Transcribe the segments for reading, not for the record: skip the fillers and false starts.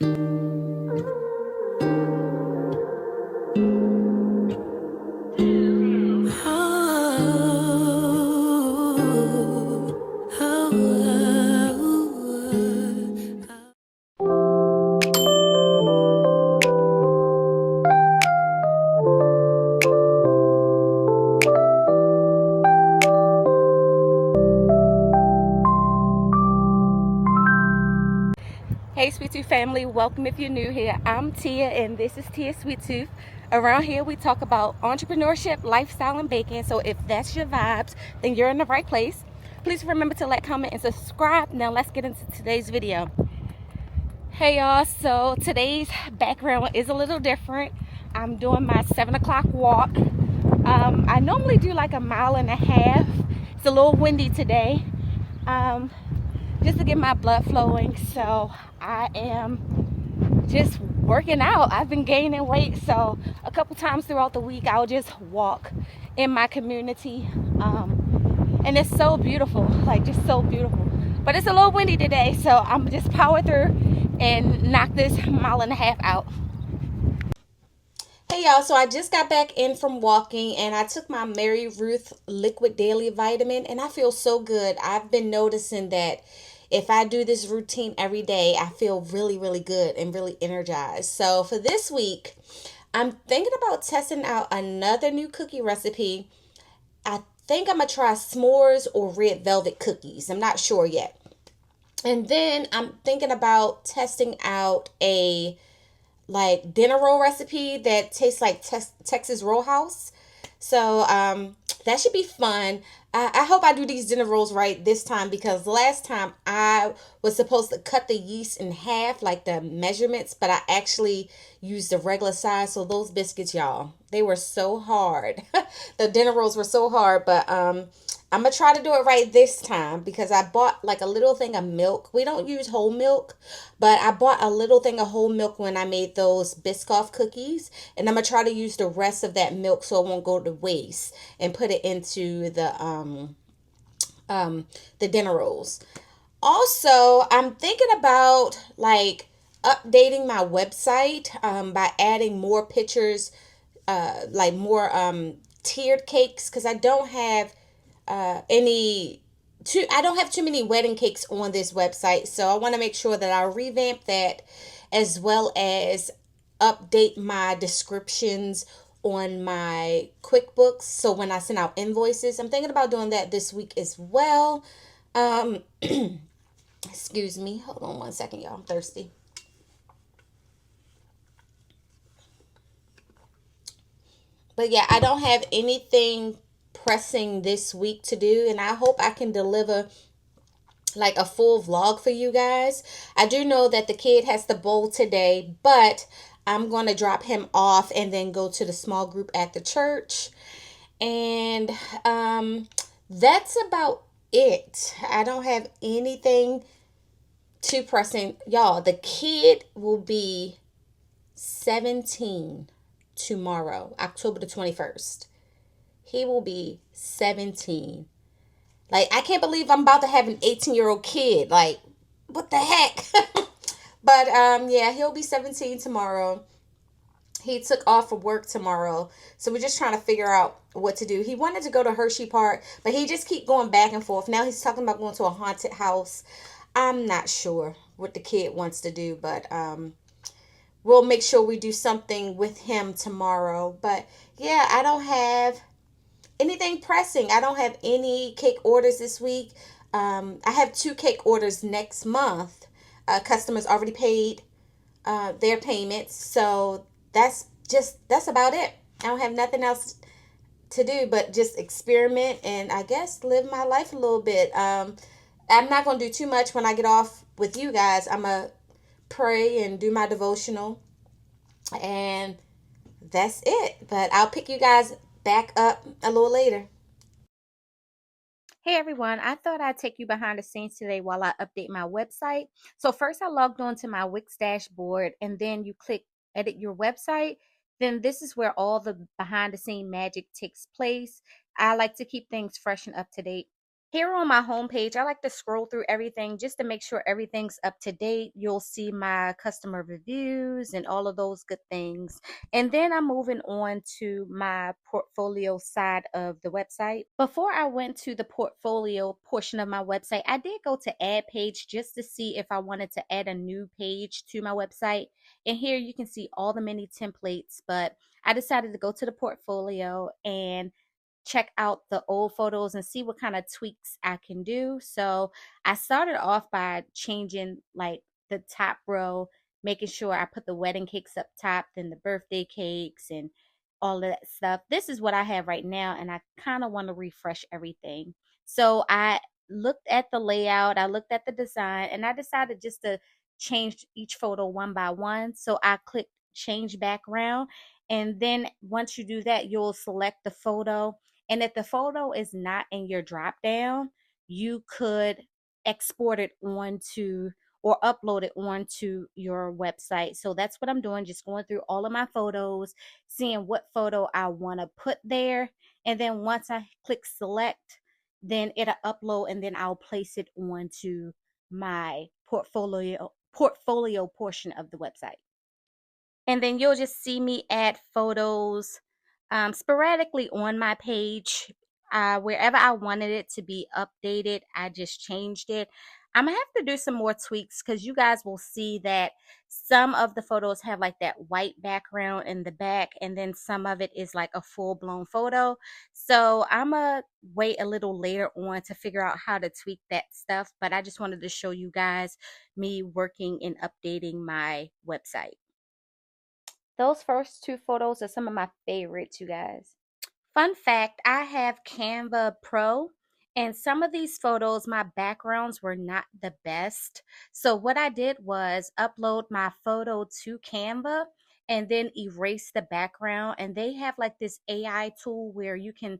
Hey Sweet Tooth family, welcome if you're new here. I'm Tia and this is Tia Sweet Tooth. Around here we talk about entrepreneurship, lifestyle, and baking. So if that's your vibes, then you're in the right place. Please remember to like, comment, and subscribe. Now let's get into today's video. Hey y'all, so today's background is a little different. I'm doing my 7 o'clock walk. I normally do like a mile and a half. It's a little windy today. Just to get my blood flowing. So I am just working out. I've been gaining weight, so a couple times throughout the week I'll just walk in my community, and it's so beautiful, like just so beautiful. But it's a little windy today, so I'm just power through and knock this mile and a half out. Hey y'all, so I just got back in from walking and I took my Mary Ruth Liquid Daily Vitamin and I feel so good. I've been noticing that if I do this routine every day, I feel really, really good and really energized. So for this week, I'm thinking about testing out another new cookie recipe. I think I'm gonna try s'mores or red velvet cookies. I'm not sure yet. And then I'm thinking about testing out a like dinner roll recipe that tastes like Texas Roadhouse. So that should be fun. I hope I do these dinner rolls right this time because last time I was supposed to cut the yeast in half, like the measurements, but I actually used the regular size. So those biscuits, y'all, they were so hard. The dinner rolls were so hard, but I'm gonna try to do it right this time because I bought like a little thing of milk. We don't use whole milk, but I bought a little thing of whole milk when I made those Biscoff cookies, and I'm gonna try to use the rest of that milk so it won't go to waste and put it into the dinner rolls. Also, I'm thinking about like updating my website by adding more pictures, like more tiered cakes because I don't have any too I don't have too many wedding cakes on this website, so I want to make sure that I revamp that as well as update my descriptions on my QuickBooks. So when I send out invoices, I'm thinking about doing that this week as well. Um, excuse me. Hold on one second, y'all. I'm thirsty. But yeah, I don't have anything pressing this week to do, and I hope I can deliver like a full vlog for you guys. I do know that the kid has the bowl today, but I'm going to drop him off and then go to the small group at the church. And that's about it. I don't have anything too pressing. Y'all, the kid will be 17 tomorrow, October the 21st. He will be 17. Like, I can't believe I'm about to have an 18-year-old kid. Like, what the heck? But yeah, he'll be 17 tomorrow. He took off from work tomorrow. So we're just trying to figure out what to do. He wanted to go to Hershey Park, but he just keep going back and forth. Now he's talking about going to a haunted house. I'm not sure what the kid wants to do, but we'll make sure we do something with him tomorrow. But yeah, I don't have anything pressing. I don't have any cake orders this week. I have 2 cake orders next month. Customers already paid their payments, so that's about it. I don't have nothing else to do but just experiment and I guess live my life a little bit. I'm not gonna do too much when I get off with you guys. I'm gonna pray and do my devotional, and that's it. But I'll pick you guys back up a little later. Hey everyone, I thought I'd take you behind the scenes today while I update my website. So first I logged on to my Wix dashboard and then you click edit your website. Then this is where all the behind the scene magic takes place. I like to keep things fresh and up to date. Here on my homepage, I like to scroll through everything just to make sure everything's up to date. You'll see my customer reviews and all of those good things. And then I'm moving on to my portfolio side of the website. Before I went to the portfolio portion of my website, I did go to add page just to see if I wanted to add a new page to my website. And here you can see all the mini templates, but I decided to go to the portfolio and check out the old photos and see what kind of tweaks I can do. So I started off by changing like the top row, making sure I put the wedding cakes up top, then the birthday cakes and all of that stuff. This is what I have right now, and I kind of want to refresh everything. So I looked at the layout, I looked at the design, and I decided just to change each photo one by one. So I clicked change background. And then once you do that, you'll select the photo, and if the photo is not in your drop down, you could export it onto or upload it onto your website. So that's what I'm doing, just going through all of my photos, seeing what photo I want to put there. And then once I click select, then it'll upload and then I'll place it onto my portfolio portion of the website. And then you'll just see me add photos sporadically on my page. Wherever I wanted it to be updated, I just changed it. I'm gonna have to do some more tweaks because you guys will see that some of the photos have like that white background in the back, and then some of it is like a full-blown photo. So I'm gonna wait a little later on to figure out how to tweak that stuff, but I just wanted to show you guys me working and updating my website. Those first two photos are some of my favorites, you guys. Fun fact, I have Canva Pro, and some of these photos, my backgrounds were not the best. So what I did was upload my photo to Canva and then erase the background. And they have like this AI tool where you can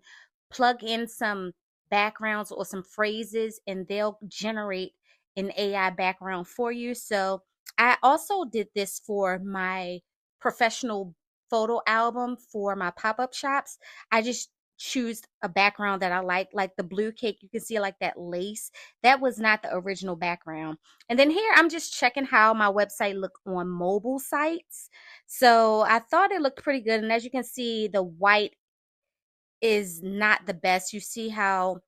plug in some backgrounds or some phrases and they'll generate an AI background for you. So I also did this for my professional photo album for my pop-up shops. I just choose a background that I like the blue cake. You can see like that lace. That was not the original background. And then here I'm just checking how my website look on mobile sites. So I thought it looked pretty good. And as you can see, the white is not the best. You see how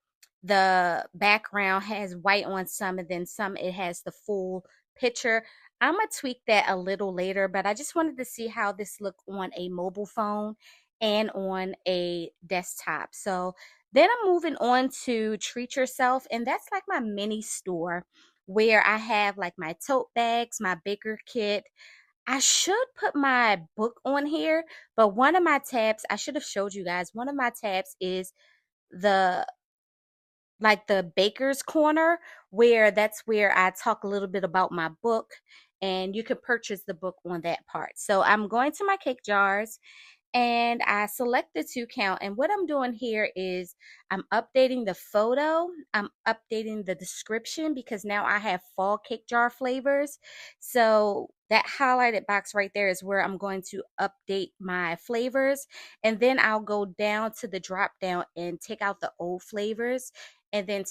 the background has white on some and then some it has the full picture. I'm gonna tweak that a little later, but I just wanted to see how this looked on a mobile phone and on a desktop. So then I'm moving on to Treat Yourself, and that's like my mini store where I have like my tote bags, my baker kit. I should put my book on here, but one of my tabs, I should have showed you guys, one of my tabs is the like the baker's corner, where that's where I talk a little bit about my book, and you can purchase the book on that part. So I'm going to my cake jars and I select the 2 count. And what I'm doing here is I'm updating the photo, I'm updating the description because now I have fall cake jar flavors. So that highlighted box right there is where I'm going to update my flavors. And then I'll go down to the drop down and take out the old flavors and then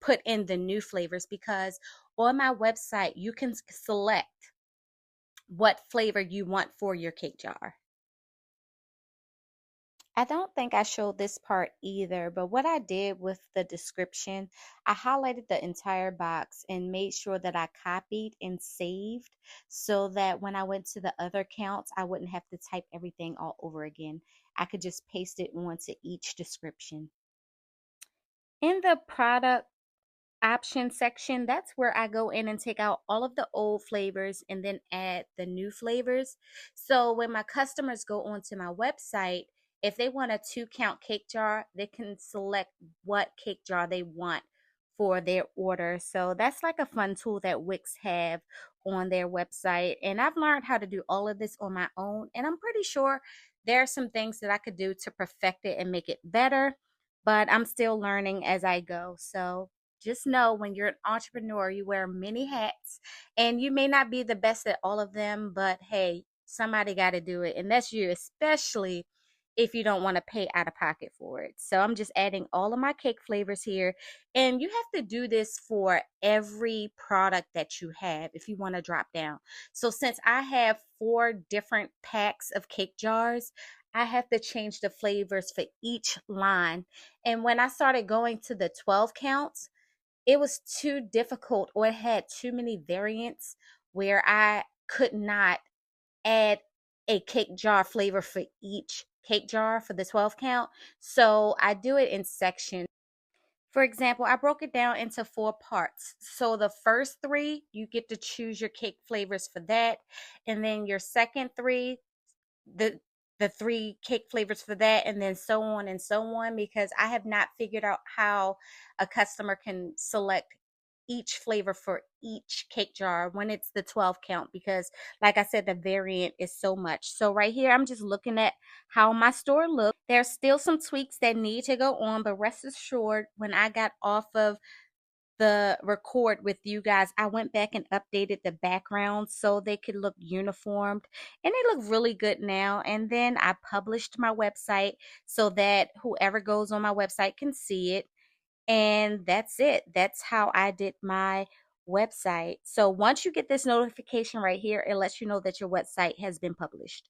put in the new flavors, because on my website you can select what flavor you want for your cake jar. I don't think I showed this part either, but what I did with the description, I highlighted the entire box and made sure that I copied and saved so that when I went to the other counts, I wouldn't have to type everything all over again. I could just paste it onto each description. In the product option section, that's where I go in and take out all of the old flavors and then add the new flavors. So when my customers go onto my website, if they want a 2 count cake jar, they can select what cake jar they want for their order. So that's like a fun tool that Wix have on their website. And I've learned how to do all of this on my own. And I'm pretty sure there are some things that I could do to perfect it and make it better, but I'm still learning as I go. So just know when you're an entrepreneur, you wear many hats and you may not be the best at all of them, but hey, somebody got to do it. And that's you, especially if you don't want to pay out of pocket for it. So I'm just adding all of my cake flavors here. And you have to do this for every product that you have if you want to drop down. So since I have 4 different packs of cake jars, I have to change the flavors for each line. And when I started going to the 12 counts, it was too difficult, or it had too many variants where I could not add a cake jar flavor for each cake jar for the 12 count. So I do it in sections. For example, I broke it down into 4 parts. So the first 3, you get to choose your cake flavors for that. And then your second 3, the the 3 cake flavors for that, and then so on and so on, because I have not figured out how a customer can select each flavor for each cake jar when it's the 12 count, because like I said, the variant is so much. So right here I'm just looking at how my store looks. There's still some tweaks that need to go on, but rest assured, when I got off of the record with you guys, I went back and updated the background so they could look uniformed, and they look really good now. And then I published my website so that whoever goes on my website can see it. And that's it. That's how I did my website. So once you get this notification right here, it lets you know that your website has been published.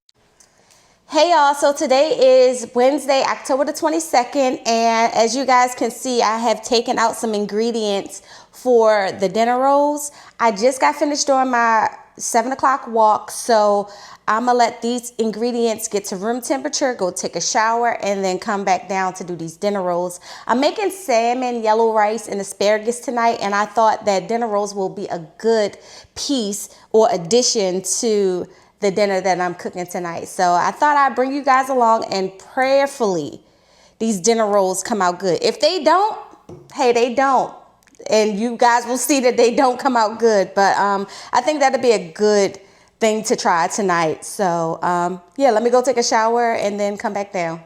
Hey y'all, so today is Wednesday, October the 22nd, and as you guys can see, I have taken out some ingredients for the dinner rolls. I just got finished doing my 7 o'clock walk, so I'm gonna let these ingredients get to room temperature, go take a shower, and then come back down to do these dinner rolls. I'm making salmon, yellow rice, and asparagus tonight, and I thought that dinner rolls will be a good piece or addition to the dinner that I'm cooking tonight. So I thought I'd bring you guys along, and prayerfully these dinner rolls come out good. If they don't, hey, they don't. And you guys will see that they don't come out good. But I think that'd be a good thing to try tonight. So yeah, let me go take a shower and then come back down.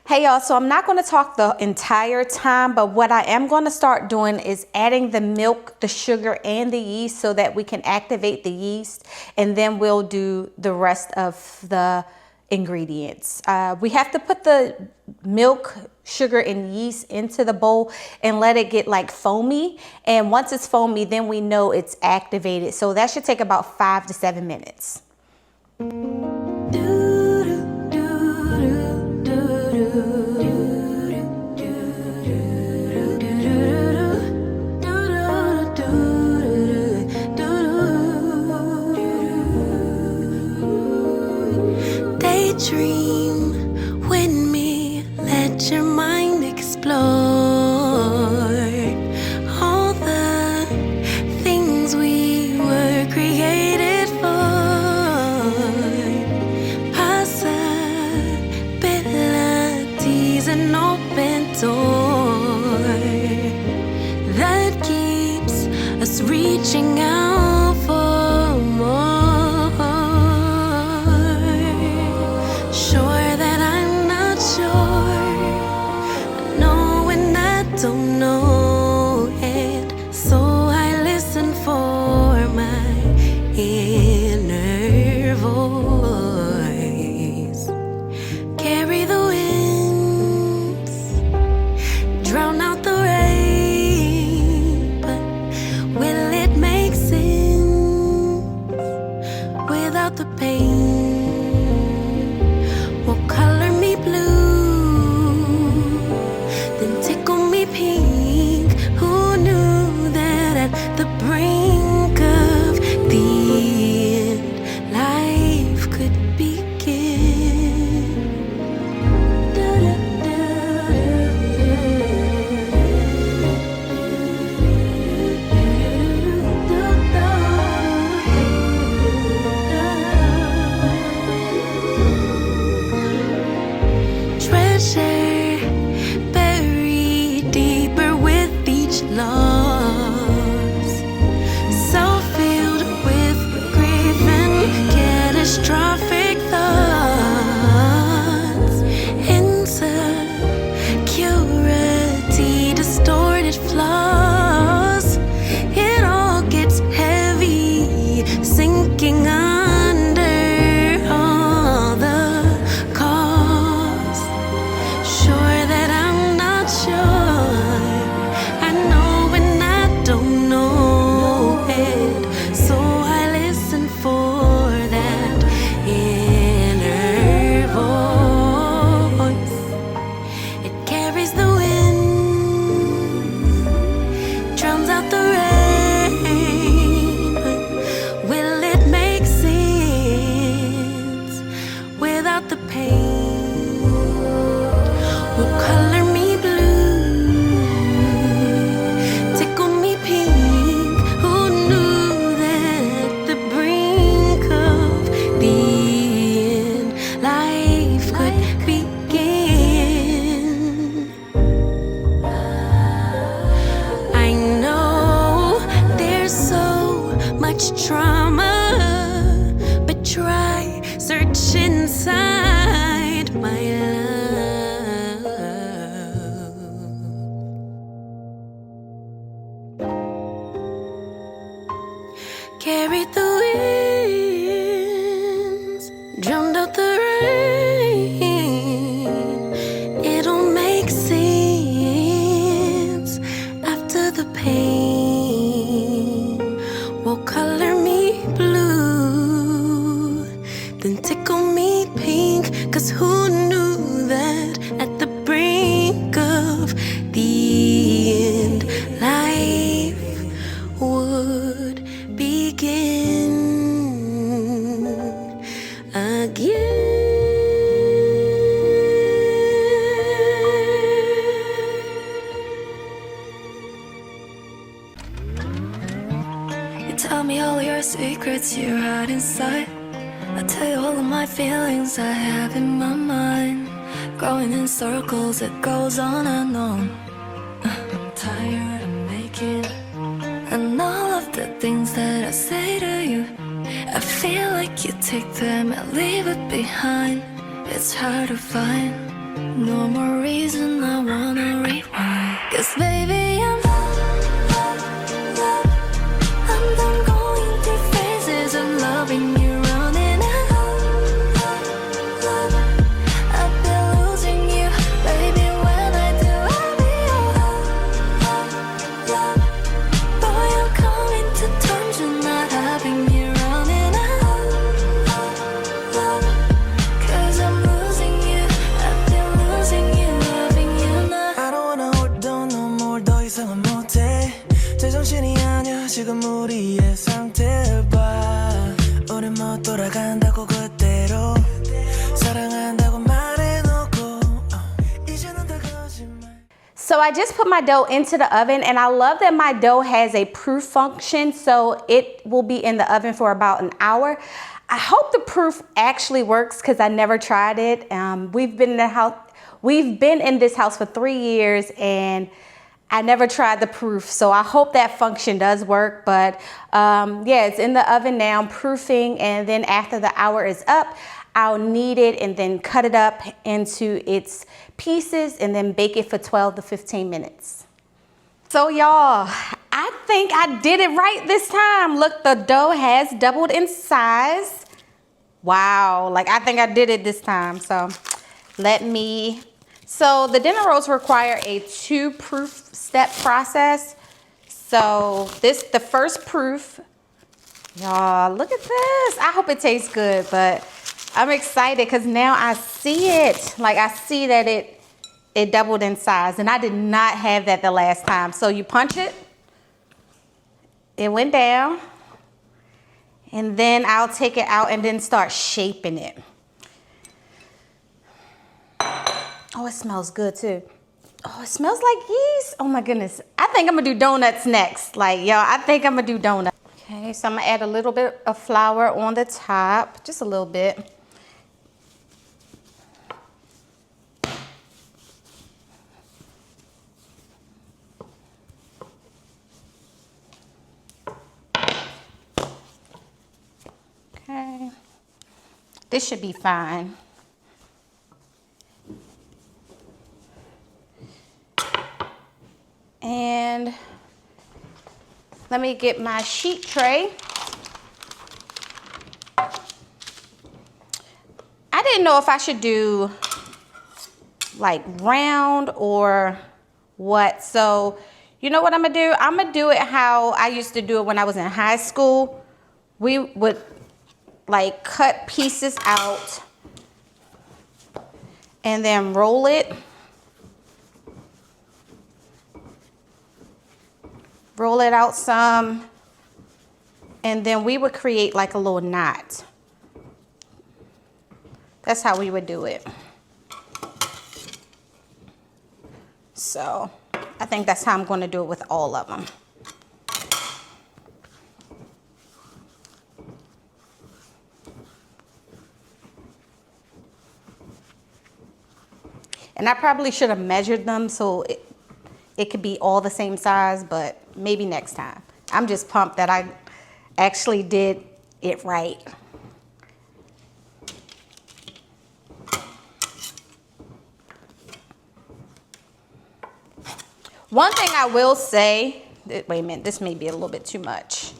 Hey y'all, so I'm not going to talk the entire time, but what I am going to start doing is adding the milk, the sugar, and the yeast so that we can activate the yeast, and then we'll do the rest of the ingredients. We have to put the milk, sugar, and yeast into the bowl and let it get like foamy, and once it's foamy, then we know it's activated. So that should take about 5 to 7 minutes. Dream with me, let your mind explore all the things we were created for. Possibilities, an open door that keeps us reaching out for more. Don't know it, so I listen for my inner voice. Carry the winds, drown out the rain, but will it make sense without the pain? Will color me blue, then tickle me pink. Who knew that at the brink of the end, life could begin? Treasure buried deeper then tickle me pink. 'Cause who knew that at the brink of the end, life would begin again. You tell me all your secrets you hide inside. I tell you all of my feelings I have in my mind. Going in circles, it goes on and on. I'm tired of making, and all of the things that I say to you, I feel like you take them and leave it behind. It's hard to find no more reason I wanna rewind. 'Cause baby, I'm done going through phases of loving you, running out. I've been losing you, baby. When I do, I'll be all. Boy, I'm coming to terms with not having you running out. 'Cause I'm losing you, I've been losing you, loving you now. I don't wanna hold on no more. 더 이상은 못해. 제정신이 아니야 지금 우리의 상태를 봐. 우린 못 돌아간다고 그대로 사랑한다고 말해놓고 이제는 다 거짓말. So I just put my dough into the oven, and I love that my dough has a proof function, so it will be in the oven for about an hour. I hope the proof actually works because I never tried it. We've been in this house for 3 years, and I never tried the proof, so I hope that function does work. But yeah, it's in the oven now, proofing, and then after the hour is up, I'll knead it and then cut it up into its pieces and then bake it for 12 to 15 minutes. So y'all, I think I did it right this time. Look, the dough has doubled in size. Wow, like I think I did it this time. So so the dinner rolls require a 2-proof step process. So the first proof, y'all, look at this. I hope it tastes good, but I'm excited because now I see it. Like I see that it doubled in size, and I did not have that the last time. So you punch it, it went down, and then I'll take it out and then start shaping it. Oh, it smells good too. Oh, it smells like yeast. Oh my goodness. I think I'm gonna do donuts next. Like, y'all, I think I'm gonna do donuts. Okay, so I'm gonna add a little bit of flour on the top, just a little bit. Okay, this should be fine. And let me get my sheet tray. I didn't know if I should do like round or what. So you know what I'm gonna do? I'm gonna do it how I used to do it when I was in high school. We would like cut pieces out and then roll it. Roll it out some, and then we would create like a little knot. That's how we would do it. So I think that's how I'm going to do it with all of them. And I probably should have measured them so it could be all the same size, but maybe next time. I'm just pumped that I actually did it right. One thing I will say, wait a minute, this may be a little bit too much.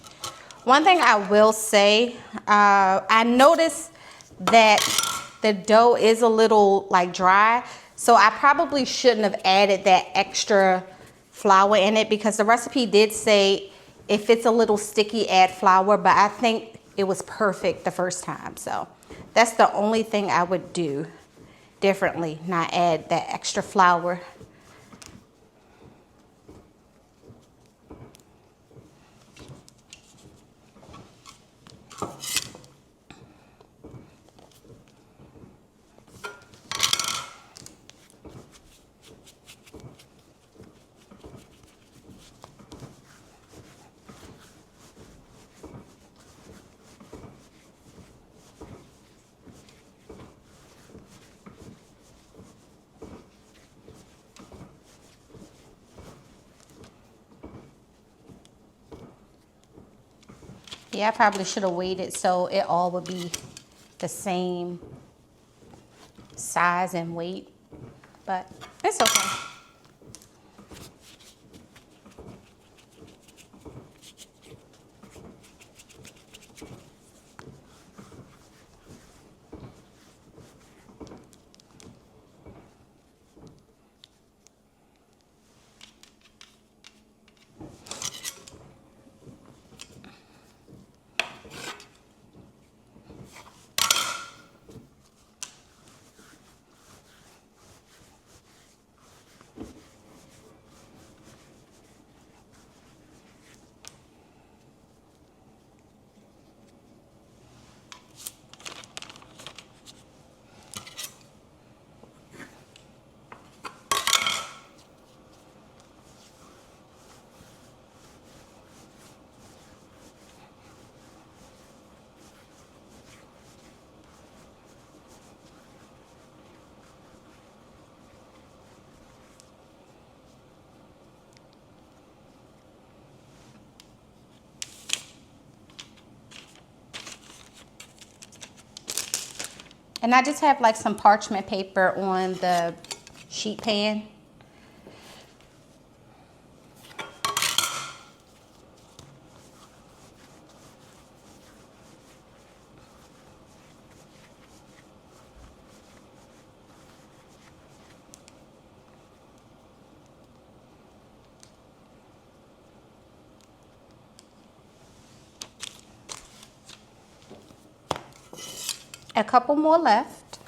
One thing I will say, I noticed that the dough is a little like dry, so I probably shouldn't have added that extra flour in it because the recipe did say if it's a little sticky, add flour, but I think it was perfect the first time. So That's the only thing I would do differently, not add that extra flour. Yeah, I probably should have waited so it all would be the same size and weight, but it's okay. And I just have like some parchment paper on the sheet pan. A couple more left.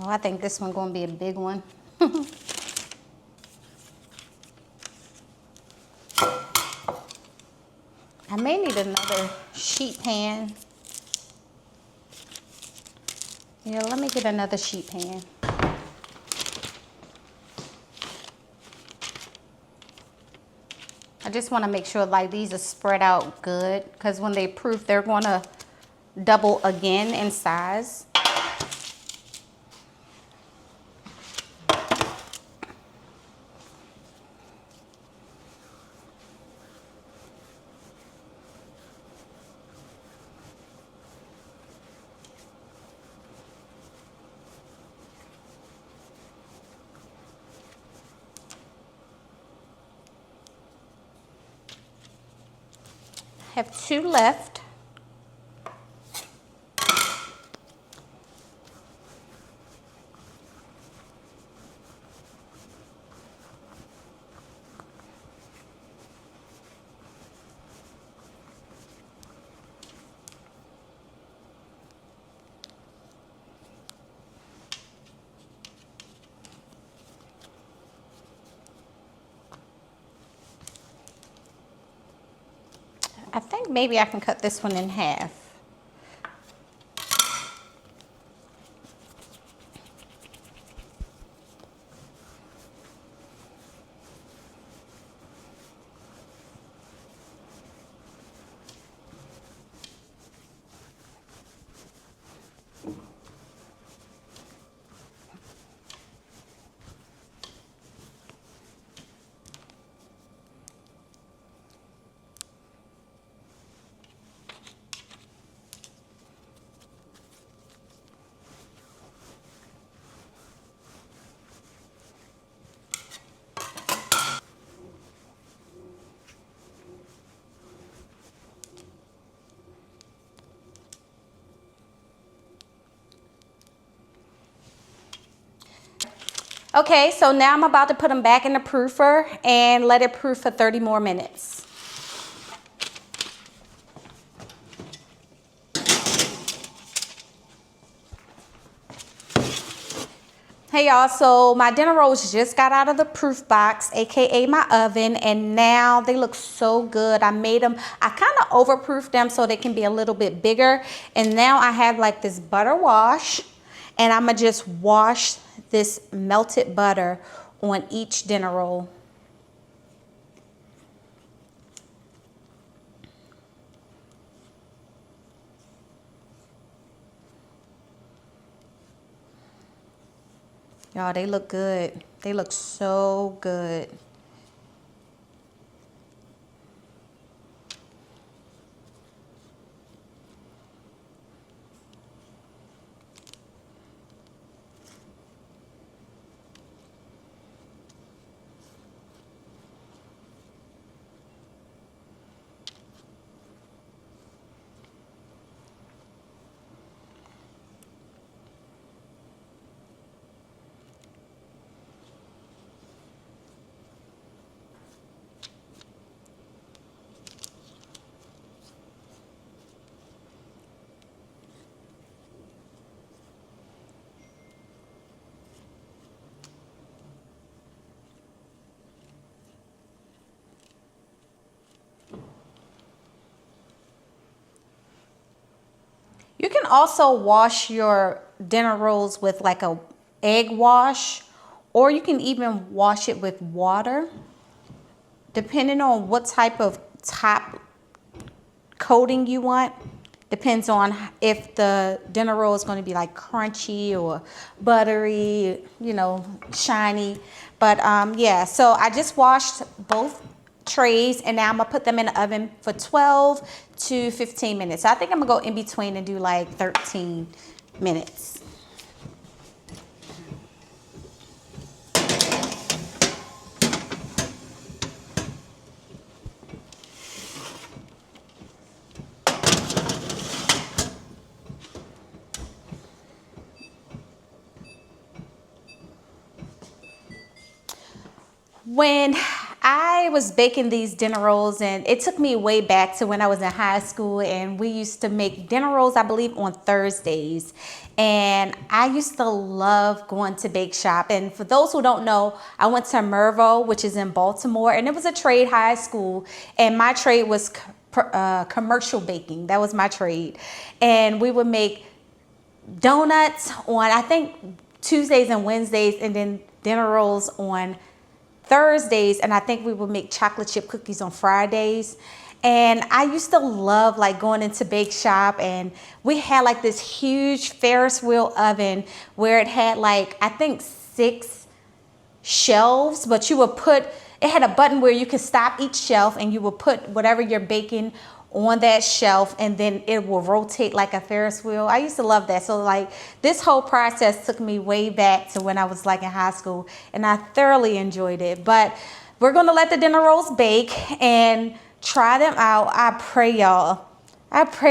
Oh, I think this one's gonna be a big one. I may need another sheet pan. Yeah, let me get another sheet pan. I just want to make sure like these are spread out good, because when they proof, they're going to double again in size. Have two left. I think maybe I can cut this one in half. Okay, so now I'm about to put them back in the proofer and let it proof for 30 more minutes. Hey y'all, so my dinner rolls just got out of the proof box, aka my oven, and now they look so good. I kind of overproofed them so they can be a little bit bigger. And now I have like this butter wash, and I'm gonna just wash this melted butter on each dinner roll. Y'all, they look good. They look so good. You can also wash your dinner rolls with like a egg wash, or you can even wash it with water, depending on what type of top coating you want. Depends on if the dinner roll is going to be like crunchy or buttery, shiny. But yeah, so I just washed both trays, and now I'm gonna put them in the oven for 12 to 15 minutes. So I think I'm gonna go in between and do like 13 minutes. When I was baking these dinner rolls, and it took me way back to when I was in high school, and we used to make dinner rolls, I believe, on Thursdays. And I used to love going to Bake Shop. And for those who don't know, I went to Mervo, which is in Baltimore, and it was a trade high school. And my trade was commercial baking. That was my trade. And we would make donuts on, I think, Tuesdays and Wednesdays, and then dinner rolls on Thursdays, and I think we would make chocolate chip cookies on Fridays. And I used to love like going into Bake Shop, and we had like this huge Ferris wheel oven where it had like, I think 6 shelves, but it had a button where you could stop each shelf, and you would put whatever you're baking on that shelf, and then it will rotate like a Ferris wheel. I used to love that. So like this whole process took me way back to when I was like in high school, and I thoroughly enjoyed it. But we're gonna let the dinner rolls bake and try them out. I pray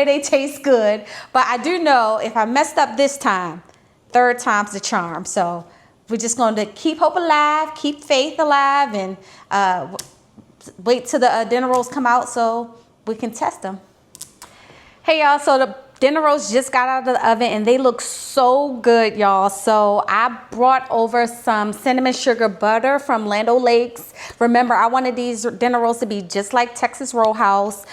they taste good. But I do know if I messed up this time, third time's the charm. So we're just going to keep hope alive, keep faith alive, and wait till the dinner rolls come out so we can test them. Hey y'all, so the dinner rolls just got out of the oven, and they look so good, y'all. So I brought over some cinnamon sugar butter from Land O'Lakes. Remember, I wanted these dinner rolls to be just like Texas Roadhouse.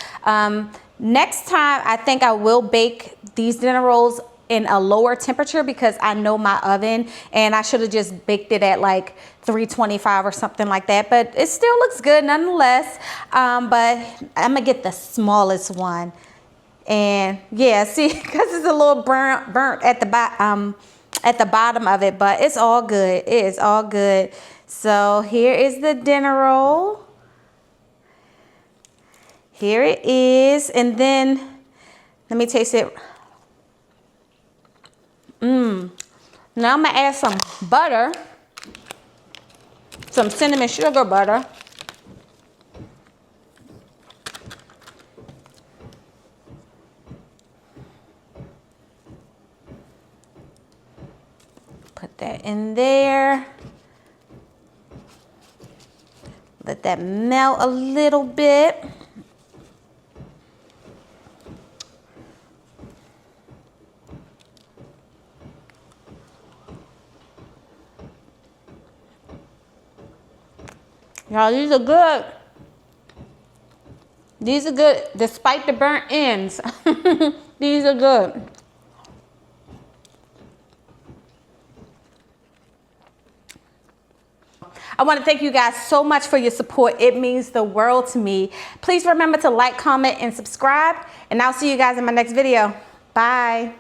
Next time, I think I will bake these dinner rolls in a lower temperature, because I know my oven, and I should have just baked it at like 325 or something like that. But it still looks good nonetheless. But I'm gonna get the smallest one. And yeah, see, because it's a little burnt at the bottom of it, but it's all good. It is all good. So here is the dinner roll. Here it is, and then let me taste it. Now I'm gonna add some butter, some cinnamon sugar butter. Put that in there. Let that melt a little bit. Y'all, these are good. These are good, despite the burnt ends. These are good. I want to thank you guys so much for your support. It means the world to me. Please remember to like, comment, and subscribe. And I'll see you guys in my next video. Bye.